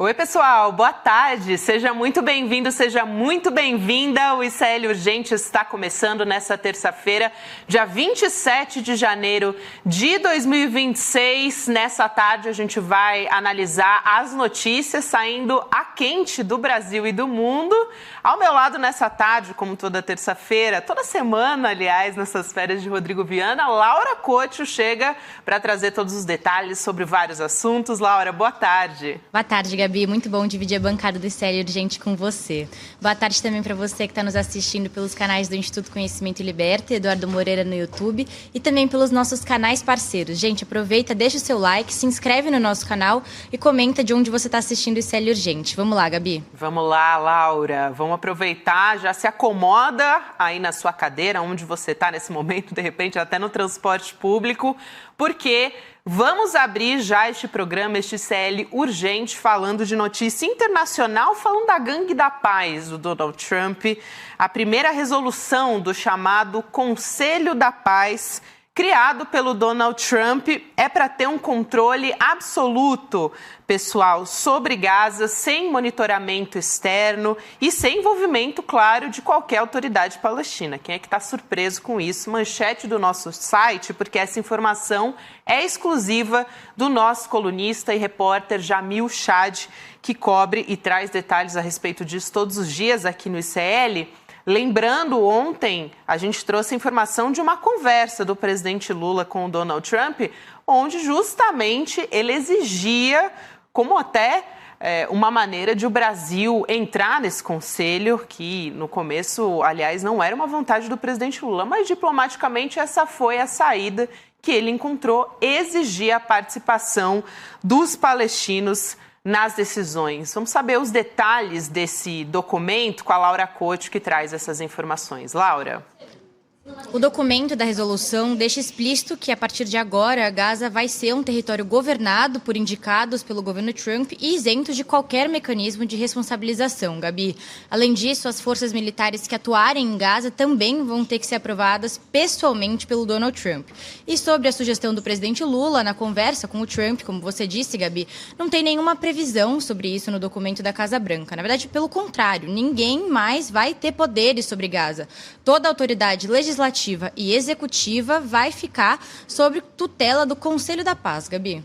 Oi, pessoal, boa tarde, seja muito bem-vindo, seja muito bem-vinda. O ICL Urgente está começando nessa terça-feira, dia 27 de janeiro de 2026. Nessa tarde a gente vai analisar as notícias saindo a quente do Brasil e do mundo. Ao meu lado nessa tarde, como toda terça-feira, toda semana, aliás, nessas férias de Rodrigo Viana, Laura Couto chega para trazer todos os detalhes sobre vários assuntos. Laura, boa tarde. Boa tarde, Gabi. Muito bom dividir a bancada do ICL Urgente com você. Boa tarde também para você que está nos assistindo pelos canais do Instituto Conhecimento e Liberta, Eduardo Moreira no YouTube, e também pelos nossos canais parceiros. Gente, aproveita, deixa o seu like, se inscreve no nosso canal e comenta de onde você está assistindo o ICL Urgente. Vamos lá, Gabi? Vamos lá, Laura. Vamos aproveitar, já se acomoda aí na sua cadeira, onde você está nesse momento, de repente até no transporte público, porque vamos abrir já este programa, este ICL Urgente, falando de notícia internacional, falando da gangue da paz do Donald Trump, a primeira resolução do chamado Conselho da Paz, criado pelo Donald Trump, é para ter um controle absoluto, pessoal, sobre Gaza, sem monitoramento externo e sem envolvimento, claro, de qualquer autoridade palestina. Quem é que está surpreso com isso? Manchete do nosso site, porque essa informação é exclusiva do nosso colunista e repórter Jamil Chad, que cobre e traz detalhes a respeito disso todos os dias aqui no ICL. Lembrando, ontem a gente trouxe a informação de uma conversa do presidente Lula com o Donald Trump, onde justamente ele exigia, como até uma maneira de o Brasil entrar nesse conselho, que no começo, aliás, não era uma vontade do presidente Lula, mas diplomaticamente essa foi a saída que ele encontrou, exigir a participação dos palestinos nas decisões. Vamos saber os detalhes desse documento com a Laura Couto, que traz essas informações. Laura. O documento da resolução deixa explícito que, a partir de agora, Gaza vai ser um território governado por indicados pelo governo Trump e isento de qualquer mecanismo de responsabilização, Gabi. Além disso, as forças militares que atuarem em Gaza também vão ter que ser aprovadas pessoalmente pelo Donald Trump. E sobre a sugestão do presidente Lula na conversa com o Trump, como você disse, Gabi, não tem nenhuma previsão sobre isso no documento da Casa Branca. Na verdade, pelo contrário, ninguém mais vai ter poderes sobre Gaza. Toda a autoridade legislativa e executiva vai ficar sob tutela do Conselho da Paz, Gabi.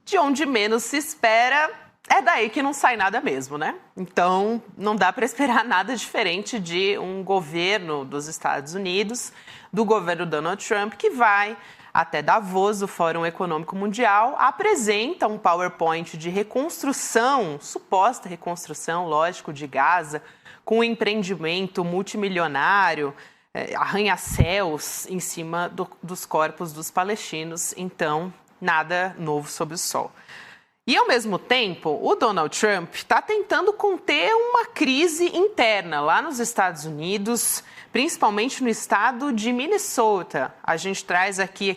De onde menos se espera, é daí que não sai nada mesmo, né? Então, não dá para esperar nada diferente de um governo dos Estados Unidos, do governo Donald Trump, que vai até Davos, o Fórum Econômico Mundial, apresenta um PowerPoint de reconstrução, suposta reconstrução, lógico, de Gaza, com um empreendimento multimilionário, arranha-céus em cima dos corpos dos palestinos, então nada novo sob o sol. E, ao mesmo tempo, o Donald Trump está tentando conter uma crise interna lá nos Estados Unidos, principalmente no estado de Minnesota. A gente traz aqui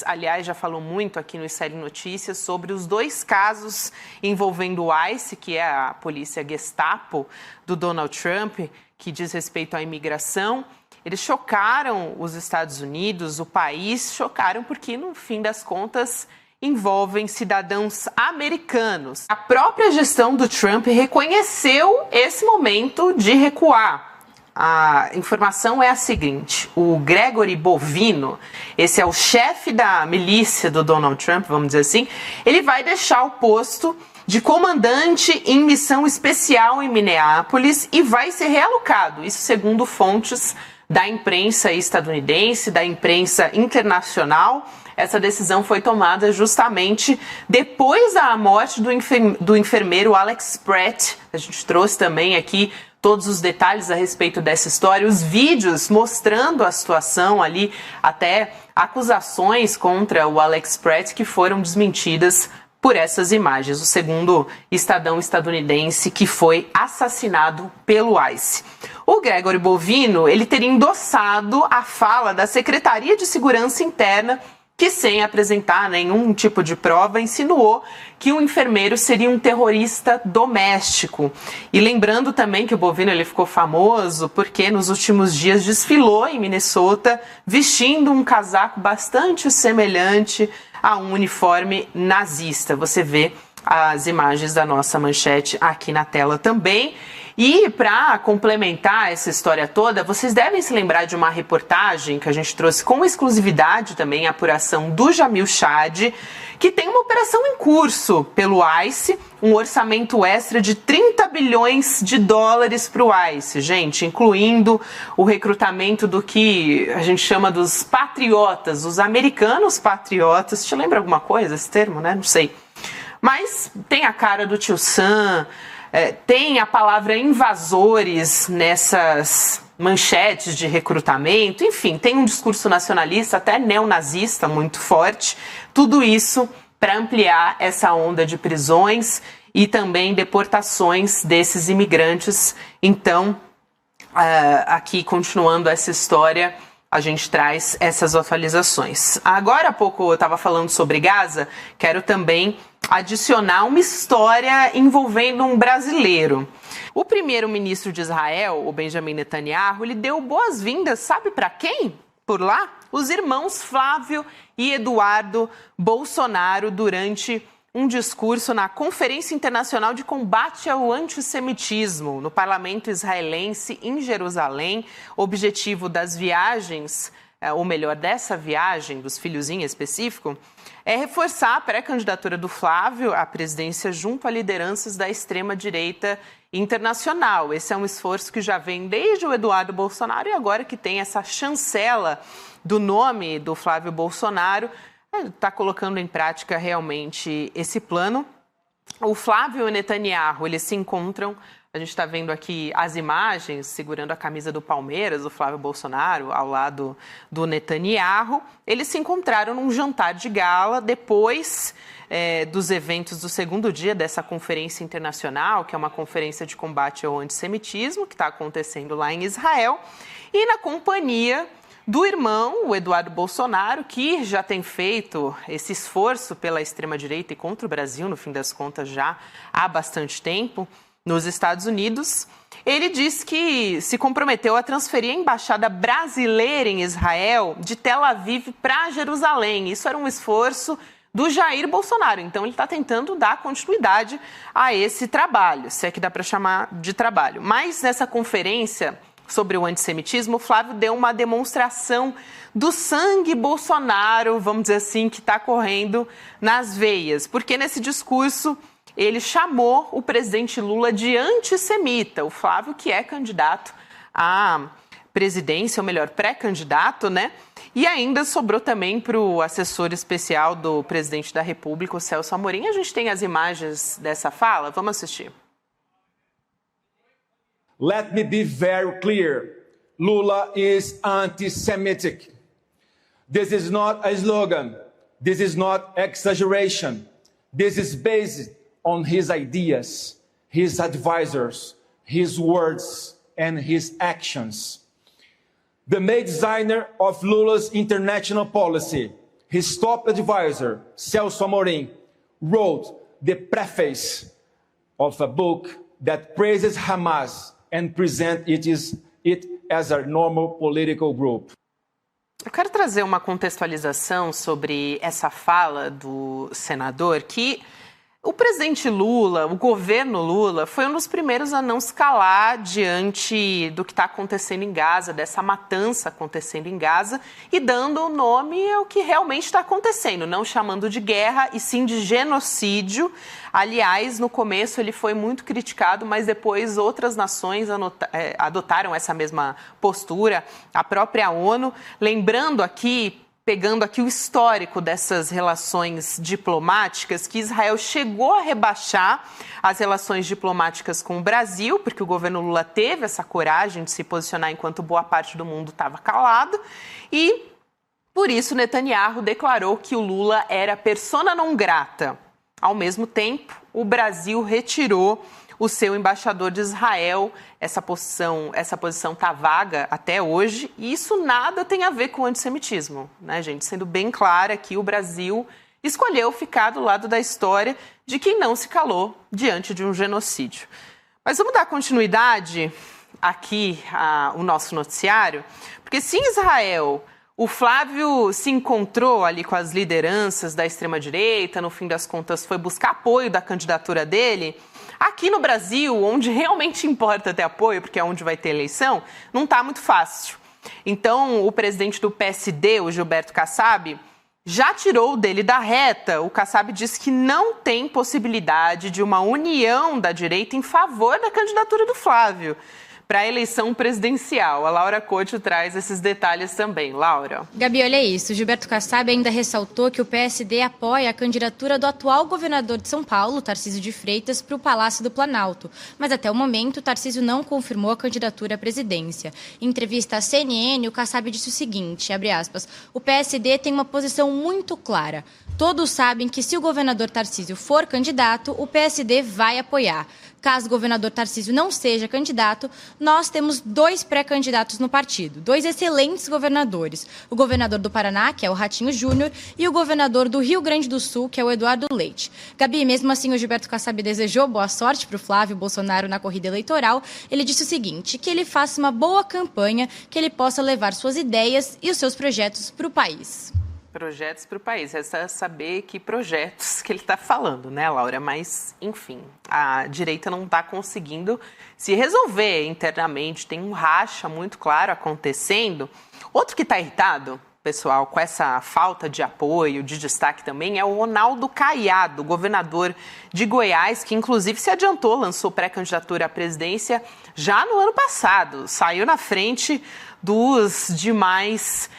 aliás, já falou muito aqui no ICL Notícias sobre os dois casos envolvendo o ICE, que é a polícia Gestapo do Donald Trump, que diz respeito à imigração. Eles chocaram os Estados Unidos, o país, chocaram porque, no fim das contas, envolvem cidadãos americanos. A própria gestão do Trump reconheceu esse momento de recuar. A informação é a seguinte: o Gregory Bovino, esse é o chefe da milícia do Donald Trump, vamos dizer assim, ele vai deixar o posto de comandante em missão especial em Minneapolis e vai ser realocado, isso segundo fontes da imprensa estadunidense, da imprensa internacional. Essa decisão foi tomada justamente depois da morte do enfermeiro Alex Pratt. A gente trouxe também aqui todos os detalhes a respeito dessa história, os vídeos mostrando a situação ali, até acusações contra o Alex Pratt que foram desmentidas por essas imagens, o segundo cidadão estadunidense que foi assassinado pelo ICE. O Gregory Bovino, ele teria endossado a fala da Secretaria de Segurança Interna, que, sem apresentar nenhum tipo de prova, insinuou que o enfermeiro seria um terrorista doméstico. E lembrando também que o Bovino ele ficou famoso porque nos últimos dias desfilou em Minnesota vestindo um casaco bastante semelhante a um uniforme nazista. Você vê as imagens da nossa manchete aqui na tela também. E para complementar essa história toda, vocês devem se lembrar de uma reportagem que a gente trouxe com exclusividade também, a apuração do Jamil Chad, que tem uma operação em curso pelo ICE, um orçamento extra de 30 bilhões de dólares para o ICE, gente, incluindo o recrutamento do que a gente chama dos patriotas, os americanos patriotas. Te lembra alguma coisa esse termo, né? Não sei. Mas tem a cara do tio Sam, tem a palavra invasores nessas manchetes de recrutamento, enfim, tem um discurso nacionalista, até neonazista muito forte, tudo isso para ampliar essa onda de prisões e também deportações desses imigrantes. Então, aqui continuando essa história, a gente traz essas atualizações. Agora há pouco eu estava falando sobre Gaza, quero também adicionar uma história envolvendo um brasileiro. O primeiro-ministro de Israel, o Benjamin Netanyahu, ele deu boas-vindas, sabe para quem? Por lá? Os irmãos Flávio e Eduardo Bolsonaro durante um discurso na Conferência Internacional de Combate ao Antissemitismo no Parlamento israelense em Jerusalém. O objetivo das viagens, ou melhor, dessa viagem, dos filhos em específico, é reforçar a pré-candidatura do Flávio à presidência junto a lideranças da extrema-direita internacional. Esse é um esforço que já vem desde o Eduardo Bolsonaro e agora que tem essa chancela do nome do Flávio Bolsonaro, está colocando em prática realmente esse plano. O Flávio e o Netanyahu, eles se encontram, a gente está vendo aqui as imagens, segurando a camisa do Palmeiras, o Flávio Bolsonaro, ao lado do Netanyahu. Eles se encontraram num jantar de gala depois dos eventos do segundo dia dessa conferência internacional, que é uma conferência de combate ao antissemitismo, que está acontecendo lá em Israel, e na companhia do irmão, o Eduardo Bolsonaro, que já tem feito esse esforço pela extrema-direita e contra o Brasil, no fim das contas, já há bastante tempo, nos Estados Unidos. Ele diz que se comprometeu a transferir a embaixada brasileira em Israel de Tel Aviv para Jerusalém. Isso era um esforço do Jair Bolsonaro. Então, ele está tentando dar continuidade a esse trabalho, se é que dá para chamar de trabalho. Mas nessa conferência sobre o antissemitismo, o Flávio deu uma demonstração do sangue Bolsonaro, vamos dizer assim, que está correndo nas veias. Porque nesse discurso ele chamou o presidente Lula de antissemita. O Flávio, que é candidato à presidência, ou melhor, pré-candidato, né? E ainda sobrou também para o assessor especial do presidente da República, o Celso Amorim. A gente tem as imagens dessa fala, vamos assistir. Let me be very clear. Lula is anti-Semitic. This is not a slogan. This is not exaggeration. This is based on his ideas, his advisors, his words, and his actions. The main designer of Lula's international policy, his top advisor, Celso Amorim, wrote the preface of a book that praises Hamas and present it as a normal political group. Eu quero trazer uma contextualização sobre essa fala do senador, que o presidente Lula, o governo Lula, foi um dos primeiros a não se calar diante do que está acontecendo em Gaza, dessa matança acontecendo em Gaza, e dando o nome ao que realmente está acontecendo, não chamando de guerra e sim de genocídio. Aliás, no começo ele foi muito criticado, mas depois outras nações adotaram essa mesma postura, a própria ONU. Lembrando aqui, pegando aqui o histórico dessas relações diplomáticas, que Israel chegou a rebaixar as relações diplomáticas com o Brasil, porque o governo Lula teve essa coragem de se posicionar enquanto boa parte do mundo estava calado, e por isso Netanyahu declarou que o Lula era persona non grata. Ao mesmo tempo, o Brasil retirou o seu embaixador de Israel. Essa posição está vaga até hoje, e isso nada tem a ver com o antissemitismo, né, gente? Sendo bem clara que o Brasil escolheu ficar do lado da história de quem não se calou diante de um genocídio. Mas vamos dar continuidade aqui ao nosso noticiário, porque se em Israel O Flávio se encontrou ali com as lideranças da extrema-direita, no fim das contas foi buscar apoio da candidatura dele. Aqui no Brasil, onde realmente importa ter apoio, porque é onde vai ter eleição, não está muito fácil. Então, o presidente do PSD, o Gilberto Kassab, já tirou dele da reta. O Kassab disse que não tem possibilidade de uma união da direita em favor da candidatura do Flávio para a eleição presidencial. A Laura Couto traz esses detalhes também. Laura. Gabi, olha isso. Gilberto Kassab ainda ressaltou que o PSD apoia a candidatura do atual governador de São Paulo, Tarcísio de Freitas, para o Palácio do Planalto. Mas até o momento, Tarcísio não confirmou a candidatura à presidência. Em entrevista à CNN, o Kassab disse o seguinte, abre aspas, o PSD tem uma posição muito clara. Todos sabem que se o governador Tarcísio for candidato, o PSD vai apoiar. Caso o governador Tarcísio não seja candidato, nós temos 2 pré-candidatos no partido, 2 excelentes governadores. O governador do Paraná, que é o Ratinho Júnior, e o governador do Rio Grande do Sul, que é o Eduardo Leite. Gabi, mesmo assim, o Gilberto Kassab desejou boa sorte para o Flávio Bolsonaro na corrida eleitoral. Ele disse o seguinte, que ele faça uma boa campanha, que ele possa levar suas ideias e os seus projetos para o país. Projetos para o país. Resta saber que projetos que ele está falando, né, Laura? Mas, enfim, a direita não está conseguindo se resolver internamente. Tem um racha muito claro acontecendo. Outro que está irritado, pessoal, com essa falta de apoio, de destaque também, é o Ronaldo Caiado, governador de Goiás, que inclusive se adiantou, lançou pré-candidatura à presidência já no ano passado. Saiu na frente dos demais,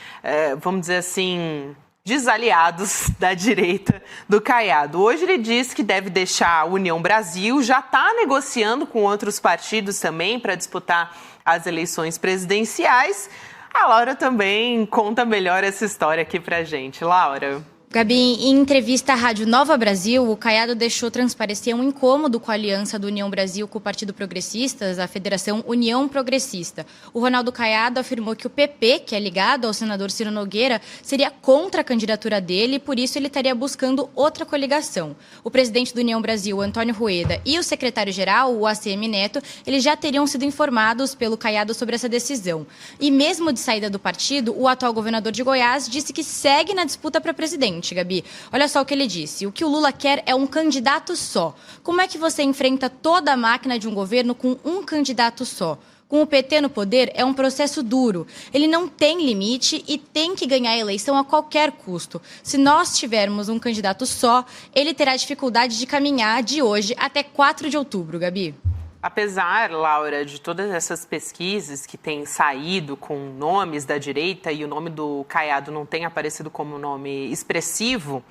vamos dizer assim, desaliados da direita do Caiado. Hoje ele diz que deve deixar a União Brasil, já está negociando com outros partidos também para disputar as eleições presidenciais. A Laura também conta melhor essa história aqui pra gente. Laura. Gabi, em entrevista à Rádio Nova Brasil, o Caiado deixou transparecer um incômodo com a aliança do União Brasil com o Partido Progressistas, a Federação União Progressista. O Ronaldo Caiado afirmou que o PP, que é ligado ao senador Ciro Nogueira, seria contra a candidatura dele e, por isso, ele estaria buscando outra coligação. O presidente do União Brasil, Antônio Rueda, e o secretário-geral, o ACM Neto, eles já teriam sido informados pelo Caiado sobre essa decisão. E mesmo de saída do partido, o atual governador de Goiás disse que segue na disputa para presidente. Gabi, olha só o que ele disse. O que o Lula quer é um candidato só. Como é que você enfrenta toda a máquina de um governo com um candidato só? Com o PT no poder, é um processo duro. Ele não tem limite e tem que ganhar a eleição a qualquer custo. Se nós tivermos um candidato só, ele terá dificuldade de caminhar de hoje até 4 de outubro, Gabi. Apesar, Laura, de todas essas pesquisas que têm saído com nomes da direita e o nome do Caiado não tem aparecido como nome expressivo,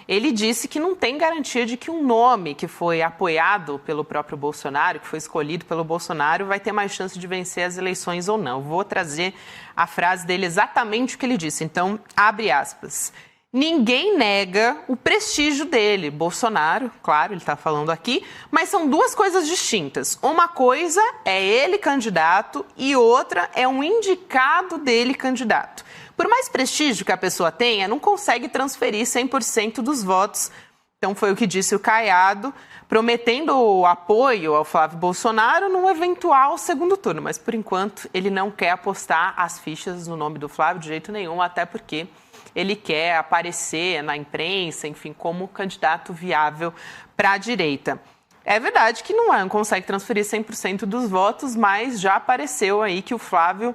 ele disse que não tem garantia de que um nome que foi apoiado pelo próprio Bolsonaro, que foi escolhido pelo Bolsonaro, vai ter mais chance de vencer as eleições ou não. Vou trazer a frase dele exatamente o que ele disse. Então, abre aspas. Ninguém nega o prestígio dele, Bolsonaro, claro, ele está falando aqui, mas são 2 coisas distintas. Uma coisa é ele candidato e outra é um indicado dele candidato. Por mais prestígio que a pessoa tenha, não consegue transferir 100% dos votos. Então foi o que disse o Caiado, prometendo o apoio ao Flávio Bolsonaro num eventual segundo turno. Mas, por enquanto, ele não quer apostar as fichas no nome do Flávio de jeito nenhum, até porque ele quer aparecer na imprensa, enfim, como candidato viável para a direita. É verdade que não consegue transferir 100% dos votos, mas já apareceu aí que o Flávio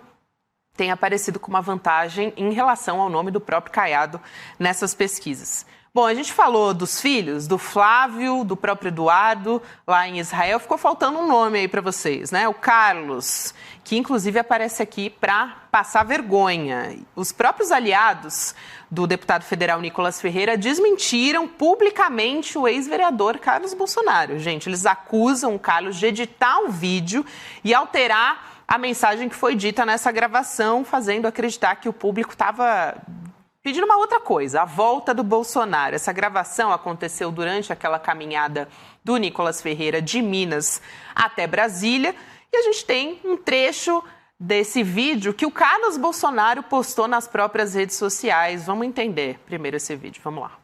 tem aparecido com uma vantagem em relação ao nome do próprio Caiado nessas pesquisas. Bom, a gente falou dos filhos, do Flávio, do próprio Eduardo, lá em Israel. Ficou faltando um nome aí para vocês, né? O Carlos, que inclusive aparece aqui para passar vergonha. Os próprios aliados do deputado federal Nicolas Ferreira desmentiram publicamente o ex-vereador Carlos Bolsonaro. Gente, eles acusam o Carlos de editar um vídeo e alterar a mensagem que foi dita nessa gravação, fazendo acreditar que o público estava pedindo uma outra coisa, a volta do Bolsonaro. Essa gravação aconteceu durante aquela caminhada do Nicolas Ferreira de Minas até Brasília. E a gente tem um trecho desse vídeo que o Carlos Bolsonaro postou nas próprias redes sociais. Vamos entender primeiro esse vídeo. Vamos lá.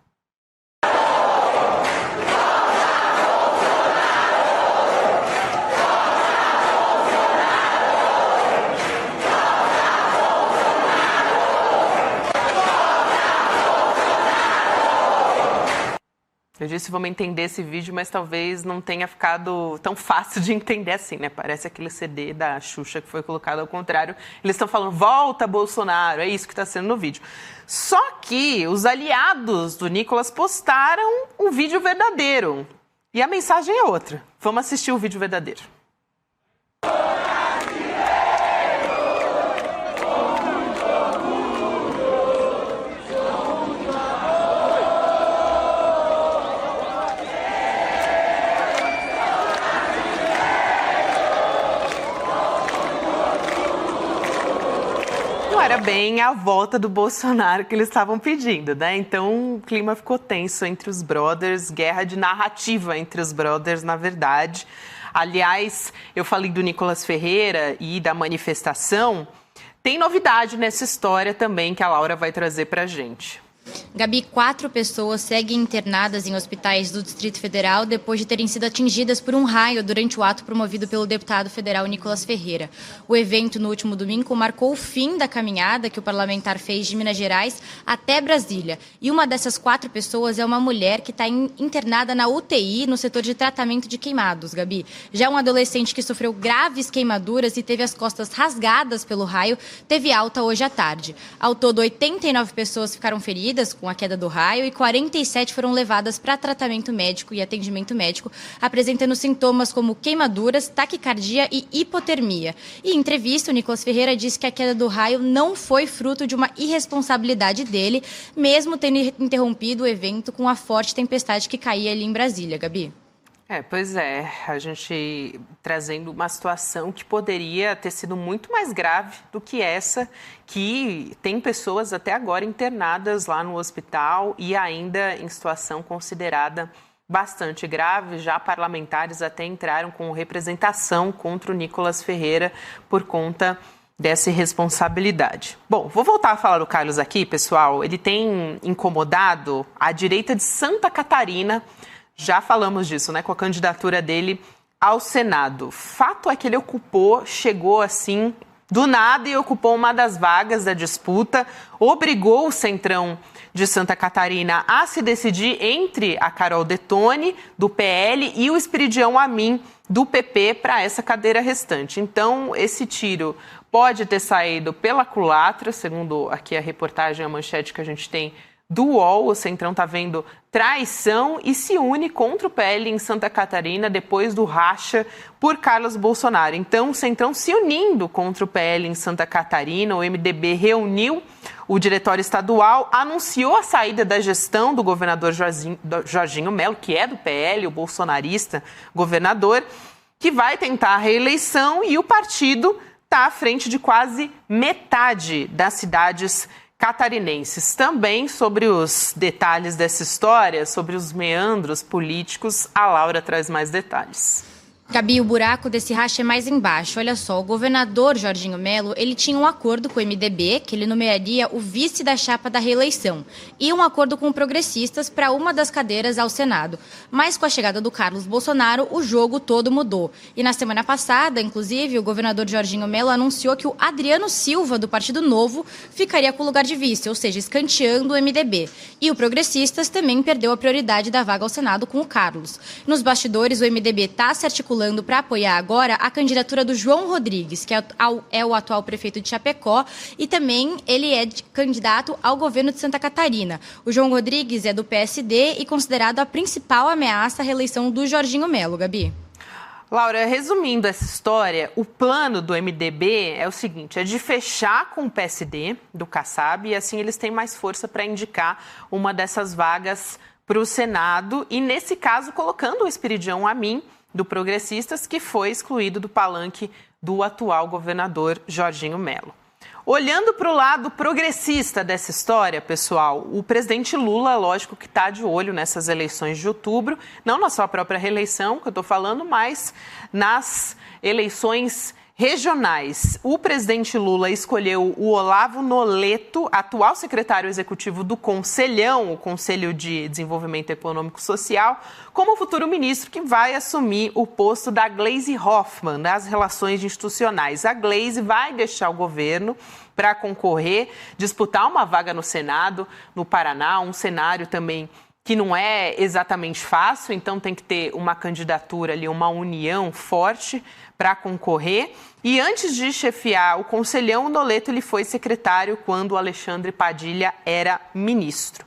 Eu disse, vamos entender esse vídeo, mas talvez não tenha ficado tão fácil de entender assim, né? Parece aquele CD da Xuxa que foi colocado ao contrário. Eles estão falando, volta Bolsonaro, é isso que está sendo no vídeo. Só que os aliados do Nicolas postaram um vídeo verdadeiro. E a mensagem é outra. Vamos assistir o vídeo verdadeiro. Não era bem a volta do Bolsonaro que eles estavam pedindo, né? Então o clima ficou tenso entre os brothers, guerra de narrativa entre os brothers, na verdade. Aliás, eu falei do Nicolas Ferreira e da manifestação. Tem novidade nessa história também que a Laura vai trazer pra gente. Gabi, 4 pessoas seguem internadas em hospitais do Distrito Federal depois de terem sido atingidas por um raio durante o ato promovido pelo deputado federal Nicolas Ferreira. O evento, no último domingo, marcou o fim da caminhada que o parlamentar fez de Minas Gerais até Brasília. E uma dessas 4 pessoas é uma mulher que está internada na UTI, no setor de tratamento de queimados, Gabi. Já um adolescente que sofreu graves queimaduras e teve as costas rasgadas pelo raio, teve alta hoje à tarde. Ao todo, 89 pessoas ficaram feridas com a queda do raio e 47 foram levadas para tratamento médico e atendimento médico, apresentando sintomas como queimaduras, taquicardia e hipotermia. E em entrevista, o Nicolas Ferreira disse que a queda do raio não foi fruto de uma irresponsabilidade dele, mesmo tendo interrompido o evento com a forte tempestade que caía ali em Brasília, Gabi. Pois é, a gente trazendo uma situação que poderia ter sido muito mais grave do que essa, que tem pessoas até agora internadas lá no hospital e ainda em situação considerada bastante grave. Já parlamentares até entraram com representação contra o Nicolas Ferreira por conta dessa irresponsabilidade. Bom, vou voltar a falar do Carlos aqui, pessoal. Ele tem incomodado a direita de Santa Catarina. Já falamos disso, né, com a candidatura dele ao Senado. Fato é que ele chegou assim, do nada, e ocupou uma das vagas da disputa, obrigou o Centrão de Santa Catarina a se decidir entre a Carol Detone, do PL, e o Espiridião Amin, do PP, para essa cadeira restante. Então, esse tiro pode ter saído pela culatra, segundo aqui a reportagem, a manchete que a gente tem do UOL. O Centrão está vendo traição e se une contra o PL em Santa Catarina depois do racha por Carlos Bolsonaro. Então, o Centrão se unindo contra o PL em Santa Catarina, o MDB reuniu o diretório estadual, anunciou a saída da gestão do governador Jorginho Melo, que é do PL, o bolsonarista governador, que vai tentar a reeleição, e o partido está à frente de quase metade das cidades catarinenses. Também sobre os detalhes dessa história, sobre os meandros políticos, a Laura traz mais detalhes. Gabi, o buraco desse racha é mais embaixo. Olha só, o governador Jorginho Melo, ele tinha um acordo com o MDB, que ele nomearia o vice da chapa da reeleição, e um acordo com progressistas para uma das cadeiras ao Senado. Mas com a chegada do Carlos Bolsonaro, o jogo todo mudou. E na semana passada, inclusive, o governador Jorginho Melo anunciou que o Adriano Silva, do Partido Novo, ficaria com o lugar de vice, ou seja, escanteando o MDB. E o Progressistas também perdeu a prioridade da vaga ao Senado com o Carlos. Nos bastidores, o MDB está se articulando para apoiar agora a candidatura do João Rodrigues, que é o atual prefeito de Chapecó, e também ele é candidato ao governo de Santa Catarina. O João Rodrigues é do PSD e considerado a principal ameaça à reeleição do Jorginho Melo, Gabi. Laura, resumindo essa história, o plano do MDB é o seguinte, é de fechar com o PSD do Kassab, e assim eles têm mais força para indicar uma dessas vagas para o Senado, e nesse caso colocando o Espiridião Amin, do Progressistas, que foi excluído do palanque do atual governador Jorginho Melo. Olhando para o lado progressista dessa história, pessoal, o presidente Lula, lógico que está de olho nessas eleições de outubro, não na sua própria reeleição, que eu estou falando, mas nas eleições regionais. O presidente Lula escolheu o Olavo Noleto, atual secretário executivo do Conselhão, o Conselho de Desenvolvimento Econômico e Social, como futuro ministro que vai assumir o posto da Gleisi Hoffmann nas relações institucionais. A Gleisi vai deixar o governo para concorrer, disputar uma vaga no Senado, no Paraná, um cenário também que não é exatamente fácil, então tem que ter uma candidatura ali, uma união forte para concorrer. E antes de chefiar o Conselhão, o Noleto ele foi secretário quando o Alexandre Padilha era ministro.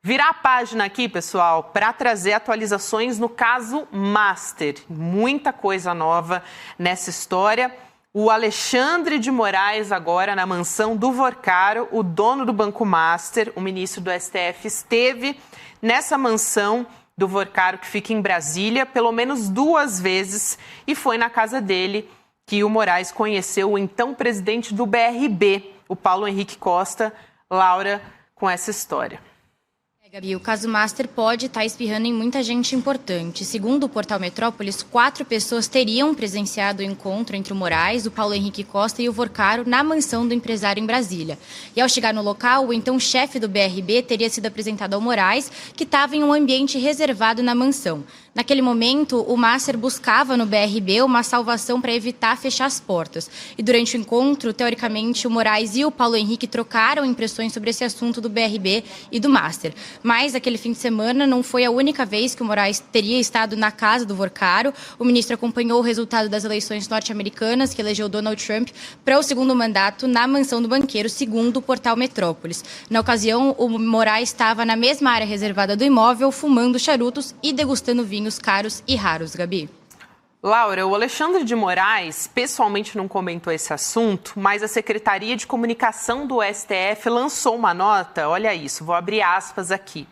Virar a página aqui, pessoal, para trazer atualizações no caso Master. Muita coisa nova nessa história. O Alexandre de Moraes, agora na mansão do Vorcaro, o dono do Banco Master, o ministro do STF, esteve nessa mansão do Vorcaro, que fica em Brasília, pelo menos 2 vezes, e foi na casa dele que o Moraes conheceu o então presidente do BRB, o Paulo Henrique Costa. Laura, com essa história. Gabi, o caso Master pode estar espirrando em muita gente importante. Segundo o portal Metrópolis, 4 pessoas teriam presenciado o encontro entre o Moraes, o Paulo Henrique Costa e o Vorcaro na mansão do empresário em Brasília. E ao chegar no local, o então chefe do BRB teria sido apresentado ao Moraes, que estava em um ambiente reservado na mansão. Naquele momento, o Master buscava no BRB uma salvação para evitar fechar as portas. E durante o encontro, teoricamente, o Moraes e o Paulo Henrique trocaram impressões sobre esse assunto do BRB e do Master. Mas aquele fim de semana não foi a única vez que o Moraes teria estado na casa do Vorcaro. O ministro acompanhou o resultado das eleições norte-americanas, que elegeu Donald Trump para o 2º mandato na mansão do banqueiro, segundo o portal Metrópolis. Na ocasião, o Moraes estava na mesma área reservada do imóvel, fumando charutos e degustando vinhos caros e raros, Gabi. Laura, o Alexandre de Moraes pessoalmente não comentou esse assunto, mas a Secretaria de Comunicação do STF lançou uma nota, olha isso, vou abrir aspas aqui.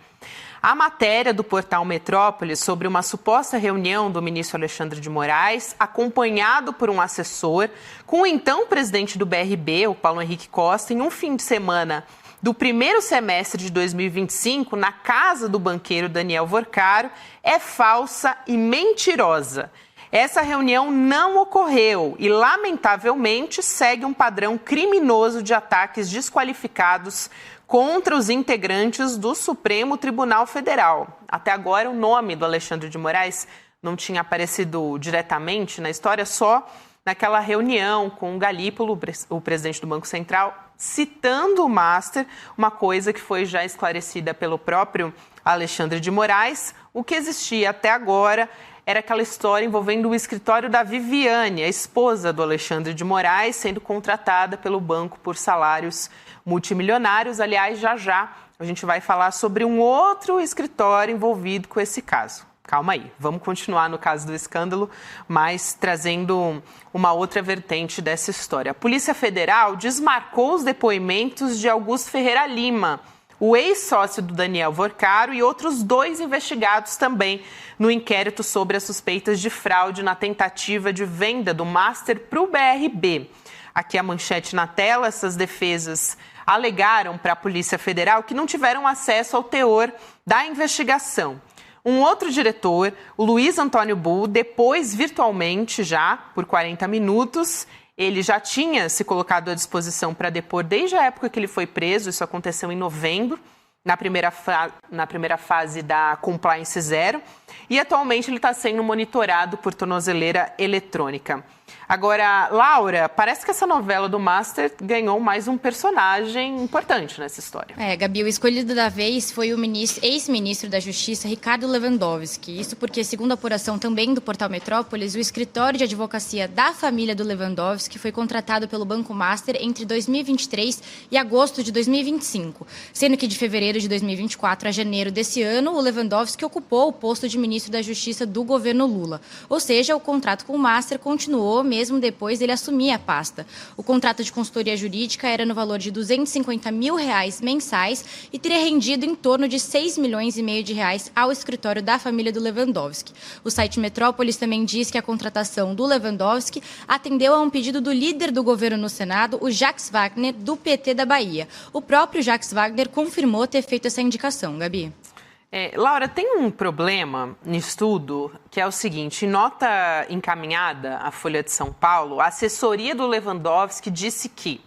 A matéria do portal Metrópolis sobre uma suposta reunião do ministro Alexandre de Moraes, acompanhado por um assessor, com o então presidente do BRB, o Paulo Henrique Costa, em um fim de semana do primeiro semestre de 2025, na casa do banqueiro Daniel Vorcaro, é falsa e mentirosa. Essa reunião não ocorreu e, lamentavelmente, segue um padrão criminoso de ataques desqualificados contra os integrantes do Supremo Tribunal Federal. Até agora, o nome do Alexandre de Moraes não tinha aparecido diretamente na história, só naquela reunião com o Galípolo, o presidente do Banco Central, citando o Master, uma coisa que foi já esclarecida pelo próprio Alexandre de Moraes. O que existia até agora era aquela história envolvendo o escritório da Viviane, a esposa do Alexandre de Moraes, sendo contratada pelo banco por salários multimilionários. Aliás, já a gente vai falar sobre um outro escritório envolvido com esse caso. Calma aí, vamos continuar no caso do escândalo, mas trazendo uma outra vertente dessa história. A Polícia Federal desmarcou os depoimentos de Augusto Ferreira Lima, o ex-sócio do Daniel Vorcaro, e outros 2 investigados também no inquérito sobre as suspeitas de fraude na tentativa de venda do Master para o BRB. Aqui a manchete na tela, essas defesas alegaram para a Polícia Federal que não tiveram acesso ao teor da investigação. Um outro diretor, o Luiz Antônio Bull, depois virtualmente já, por 40 minutos, ele já tinha se colocado à disposição para depor desde a época que ele foi preso, isso aconteceu em novembro, na primeira fase da Compliance Zero, e atualmente ele está sendo monitorado por tornozeleira eletrônica. Agora, Laura, parece que essa novela do Master ganhou mais um personagem importante nessa história. Gabi, o escolhido da vez foi o ex-ministro da Justiça, Ricardo Lewandowski. Isso porque, segundo a apuração também do portal Metrópolis, o escritório de advocacia da família do Lewandowski foi contratado pelo Banco Master entre 2023 e agosto de 2025, sendo que de fevereiro de 2024 a janeiro desse ano, o Lewandowski ocupou o posto de ministro da Justiça do governo Lula. Ou seja, o contrato com o Master continuou mesmo depois dele assumir a pasta. O contrato de consultoria jurídica era no valor de R$250 mil mensais e teria rendido em torno de R$6,5 milhões ao escritório da família do Lewandowski. O site Metrópolis também diz que a contratação do Lewandowski atendeu a um pedido do líder do governo no Senado, o Jacques Wagner, do PT da Bahia. O próprio Jacques Wagner confirmou ter feito essa indicação, Gabi. Laura, tem um problema nisso tudo, que é o seguinte: em nota encaminhada à Folha de São Paulo, a assessoria do Lewandowski disse que,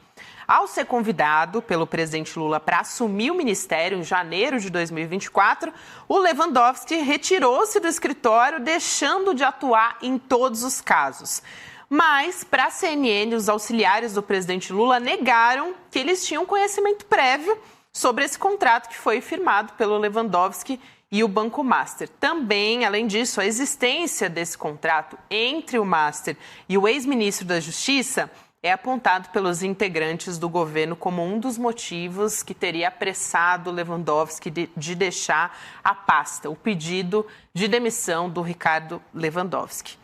ao ser convidado pelo presidente Lula para assumir o ministério em janeiro de 2024, o Lewandowski retirou-se do escritório, deixando de atuar em todos os casos. Mas, para a CNN, os auxiliares do presidente Lula negaram que eles tinham conhecimento prévio sobre esse contrato que foi firmado pelo Lewandowski e o Banco Master. Também, além disso, a existência desse contrato entre o Master e o ex-ministro da Justiça é apontado pelos integrantes do governo como um dos motivos que teria apressado Lewandowski de deixar a pasta, o pedido de demissão do Ricardo Lewandowski.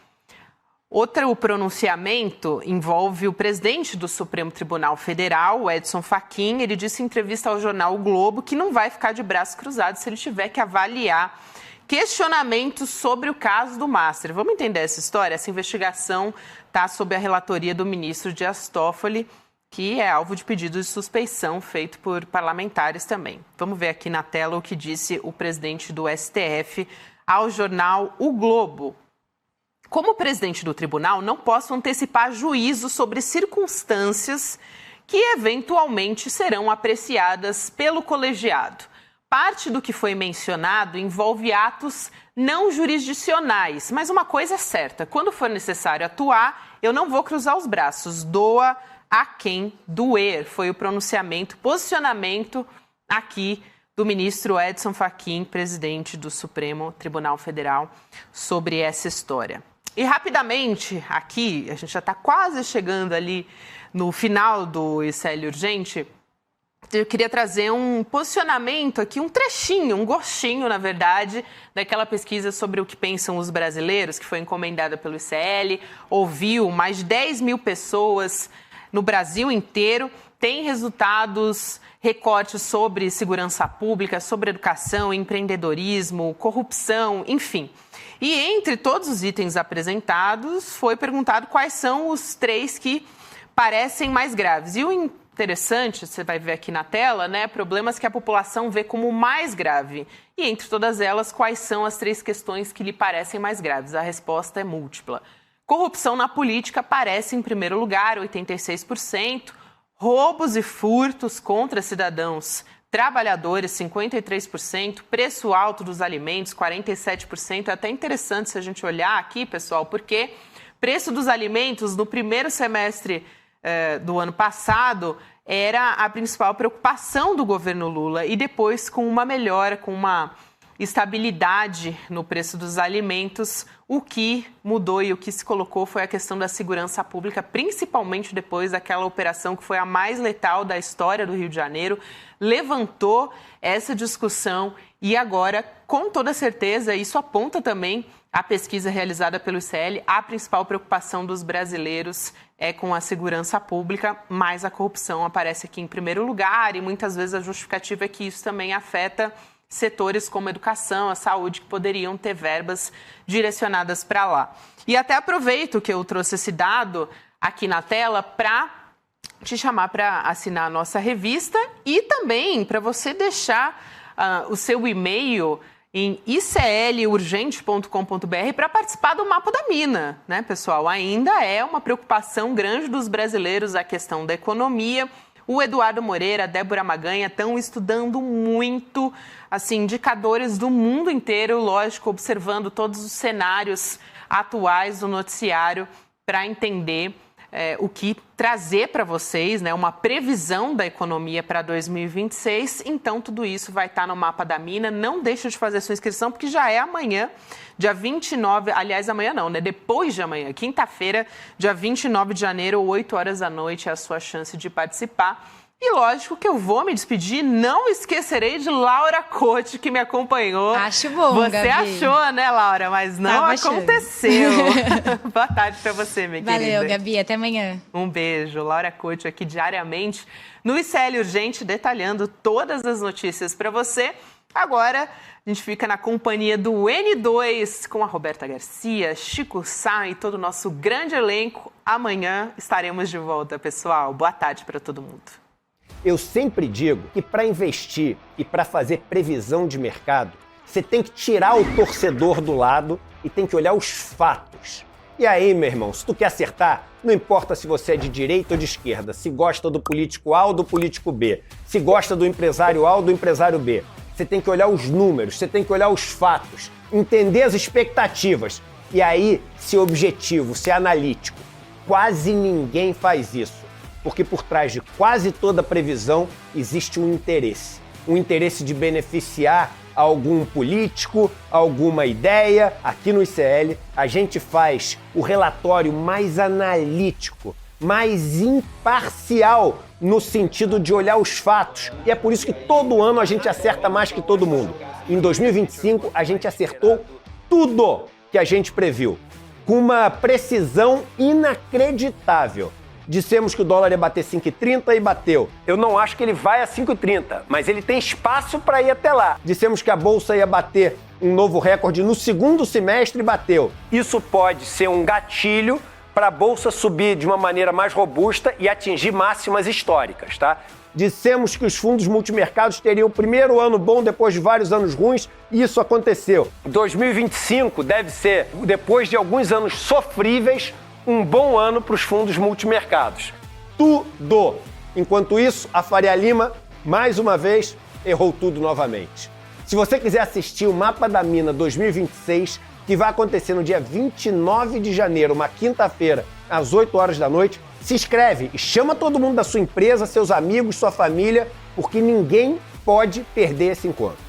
Outro pronunciamento envolve o presidente do Supremo Tribunal Federal, o Edson Fachin. Ele disse em entrevista ao jornal O Globo que não vai ficar de braços cruzados se ele tiver que avaliar questionamentos sobre o caso do Master. Vamos entender essa história? Essa investigação está sob a relatoria do ministro Dias Toffoli, que é alvo de pedido de suspeição feito por parlamentares também. Vamos ver aqui na tela o que disse o presidente do STF ao jornal O Globo. Como presidente do tribunal, não posso antecipar juízo sobre circunstâncias que eventualmente serão apreciadas pelo colegiado. Parte do que foi mencionado envolve atos não jurisdicionais, mas uma coisa é certa, quando for necessário atuar, eu não vou cruzar os braços, doa a quem doer. Foi o posicionamento aqui do ministro Edson Fachin, presidente do Supremo Tribunal Federal, sobre essa história. E rapidamente, aqui, a gente já está quase chegando ali no final do ICL Urgente, eu queria trazer um posicionamento aqui, um trechinho, um gostinho, na verdade, daquela pesquisa sobre o que pensam os brasileiros, que foi encomendada pelo ICL, ouviu mais de 10 mil pessoas no Brasil inteiro, tem resultados, recortes sobre segurança pública, sobre educação, empreendedorismo, corrupção, enfim. E entre todos os itens apresentados, foi perguntado quais são os 3 que parecem mais graves. E o interessante, você vai ver aqui na tela, né, problemas que a população vê como mais grave. E entre todas elas, quais são as 3 questões que lhe parecem mais graves? A resposta é múltipla. Corrupção na política aparece em primeiro lugar, 86%. Roubos e furtos contra cidadãos trabalhadores, 53%. Preço alto dos alimentos, 47%. É até interessante se a gente olhar aqui, pessoal, porque preço dos alimentos no primeiro semestre do ano passado era a principal preocupação do governo Lula e depois, com uma melhora, com uma estabilidade no preço dos alimentos, o que mudou e o que se colocou foi a questão da segurança pública, principalmente depois daquela operação que foi a mais letal da história do Rio de Janeiro, levantou essa discussão e agora, com toda certeza, isso aponta também a pesquisa realizada pelo ICL, a principal preocupação dos brasileiros é com a segurança pública, mas a corrupção aparece aqui em primeiro lugar e muitas vezes a justificativa é que isso também afeta setores como a educação, a saúde, que poderiam ter verbas direcionadas para lá. E até aproveito que eu trouxe esse dado aqui na tela para te chamar para assinar a nossa revista e também para você deixar o seu e-mail em iclurgente.com.br para participar do Mapa da Mina, né, pessoal? Ainda é uma preocupação grande dos brasileiros a questão da economia. O Eduardo Moreira, a Débora Maganha estão estudando muito, assim, indicadores do mundo inteiro, lógico, observando todos os cenários atuais do noticiário para entender o que trazer para vocês, né, uma previsão da economia para 2026. Então, tudo isso vai estar no Mapa da Mina. Não deixe de fazer sua inscrição, porque já é amanhã, dia 29... Aliás, amanhã não, né? Depois de amanhã, quinta-feira, dia 29 de janeiro, 8 horas da noite, é a sua chance de participar. E lógico que eu vou me despedir, não esquecerei de Laura Cote, que me acompanhou. Acho bom, Você Gabi. Achou, né, Laura? Mas não aconteceu. Boa tarde para você, minha querida. Valeu, Gabi. Até amanhã. Um beijo. Laura Cote aqui diariamente no ICL Urgente, detalhando todas as notícias para você. Agora, a gente fica na companhia do N2 com a Roberta Garcia, Chico Sá e todo o nosso grande elenco. Amanhã estaremos de volta, pessoal. Boa tarde para todo mundo. Eu sempre digo que para investir e para fazer previsão de mercado, você tem que tirar o torcedor do lado e tem que olhar os fatos. E aí, meu irmão, se tu quer acertar, não importa se você é de direita ou de esquerda, se gosta do político A ou do político B, se gosta do empresário A ou do empresário B, você tem que olhar os números, você tem que olhar os fatos, entender as expectativas. E aí, ser objetivo, ser analítico. Quase ninguém faz isso. Porque por trás de quase toda previsão existe um interesse de beneficiar algum político, alguma ideia. Aqui no ICL, a gente faz o relatório mais analítico, mais imparcial no sentido de olhar os fatos. E é por isso que todo ano a gente acerta mais que todo mundo. Em 2025, a gente acertou tudo que a gente previu, com uma precisão inacreditável. Dissemos que o dólar ia bater 5,30 e bateu. Eu não acho que ele vai a 5,30, mas ele tem espaço para ir até lá. Dissemos que a bolsa ia bater um novo recorde no segundo semestre e bateu. Isso pode ser um gatilho para a bolsa subir de uma maneira mais robusta e atingir máximas históricas, tá? Dissemos que os fundos multimercados teriam o primeiro ano bom depois de vários anos ruins, e isso aconteceu. 2025 deve ser, depois de alguns anos sofríveis, um bom ano para os fundos multimercados. Tudo! Enquanto isso, a Faria Lima, mais uma vez, errou tudo novamente. Se você quiser assistir o Mapa da Mina 2026, que vai acontecer no dia 29 de janeiro, uma quinta-feira, às 8 horas da noite, se inscreve e chama todo mundo da sua empresa, seus amigos, sua família, porque ninguém pode perder esse encontro.